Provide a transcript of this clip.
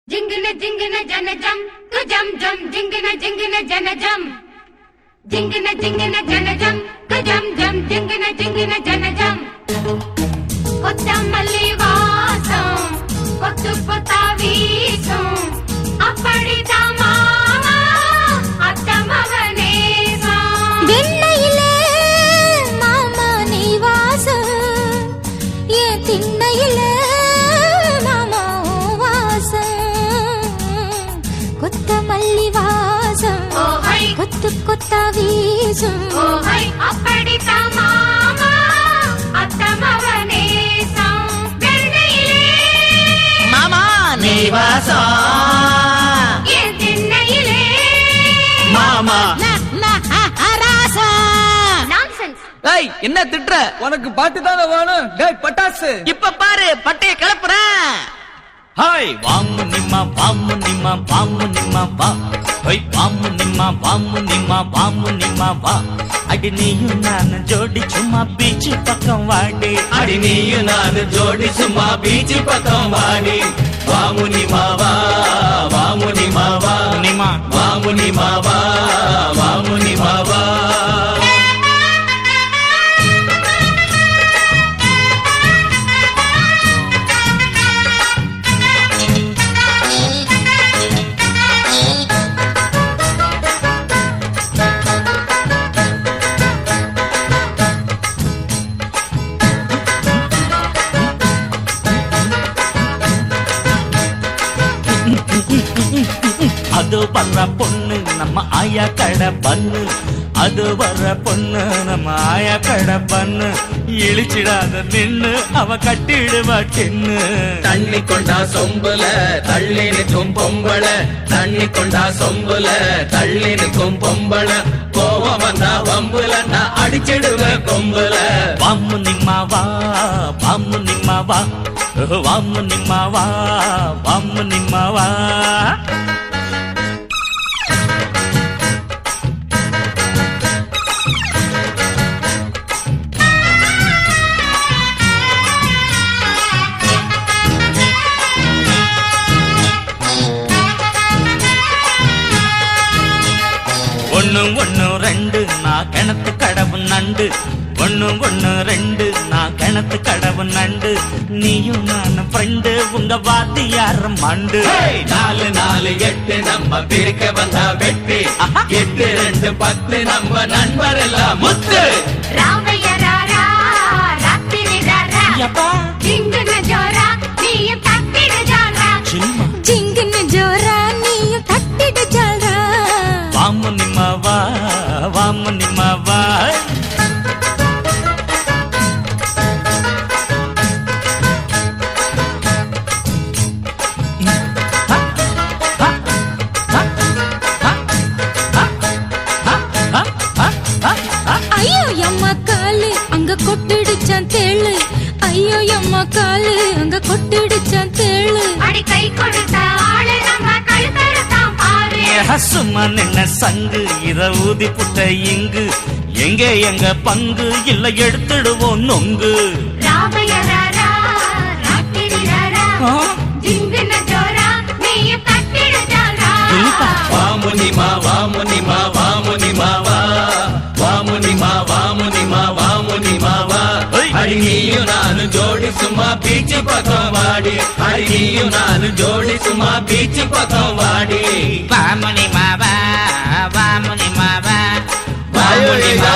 జింగిన జింగిన జనజం కుజం జం జింగిన జింగిన జనజం జింగిన జింగిన జనజం కుజం జం జింగిన జింగిన జనజం కొత్త మల్లి వాసం కొత్త కొత్త వీసం அப்படிதாமா அத்தமகனேசா வெண்ணையிலே மாமா நீ வாசம் என் திண்ணையிலே மாமா வாசம் கொத்தமல்லி வாசம் கொத்து கொத்தா வீசும் அப்படிதாமா அத்தமகனேசா வெண்ணையிலே மாமா நீ வாசம் என் திண்ணையிலே மாமா நான்சென்ஸ். ஏய் என்ன திட்டுற? உனக்கு பாட்டு தானே வேணும். டேய் பட்டாசு, இப்ப பாரு பட்டைய கிளப்புறேன். ஹாய் வாமு நிம்மா வாமு நிம்மா வாமு நிம்மா வா. ஹோய் வாமு நிம்மா வாமு நிம்மா வாமு நிம்மா வா. அடி நீயும் நானு ஜோடி சும்மா பீச் பக்கம் வாடி. அடி நீயும் நானு ஜோடி சும்மா பீச் பக்கம் வாடி. வாமுனி மாவா வாமுனி மாவா நிம்மா வாமுனி மாவா வாமுனி மாவா. அது வர்ற பொண்ணு நம்ம ஆயா கடை பண்ணு. அது வர்ற பொண்ணு நம்ம ஆயா கடை பண்ணு. இழிச்சிடாத நின்னு அவ கட்டிடுவா கிண்ணு. தண்ணி கொண்டா சொம்புல தள்ளி நிற்கும் பொம்பள. தண்ணி கொண்டா சொம்புல தள்ளி நிற்கும் பொம்பள. கோவம் வந்தா வம்புல நான் அடிச்சிடுவேன் கொம்புல. வாமு நிம்மா வா வாமு நிம்மா வா. வாமு நிம்மா வா வாமு நிம்மா வா. ஒண்ணு ஒண்ணு ரெண்டு நான் கிணத்து கடவு நண்டு. ஒண்ணு ஒண்ணு ரெண்டு நான் கிணத்து கடவு நண்டு. நீயும் நானும் ஃப்ரெண்டு உங்க வாத்தியார் மண்டு. நாலு நாலு எட்டு நம்ம பிரிக்க வந்தா வெட்டி. 8 2 10 நம்ம நண்பர் எல்லாம் முத்து. ராமைய ராரா ராத்திரி ராரா யப்பா ஜிங்குன ஜோரா நீயும் தட்டிடு ஜாரா சில்மா ஜிங்குன்னு ஜோரா நீயும் தட்டிடு ஜால்ரா. வாமு நிம்மா வா வாமு நிம்மா வா. ஐயோ அம்மா காலு அங்க கொட்டிடுச்சான் தேளு. ஐயோ அம்மா காலு அங்க கொட்டிடுச்சான் தேளு. அடி கை கொடுத்த ஆளு நம்ம கழுத்தறுத்தான் பாரு சும்மா நின்ன சங்கு இத ஊதி புட்ட இங்கு. எங்க எங்க பங்கு இல்ல எடுத்துடுவோம் நொங்கு. ராமைய ராரா ராத்திரி ராரா ஜிங்குன ஜோரா நீயும் தட்டிடு ஜாரா வாமுனி மா வாமுனி மா வாமுனி மாவா. வாமுனி மா வாமுனி மா வாமுனி மாவா. அடி நீயும் நானு ஜோடி சும்மா பீச் பக்கம் வாடி. அடி நீயும் நானு ஜோடி சும்மா பீச் பக்கம் வாடி. வாமுனி மாவா வாமுனி மாவா வாமுனி மா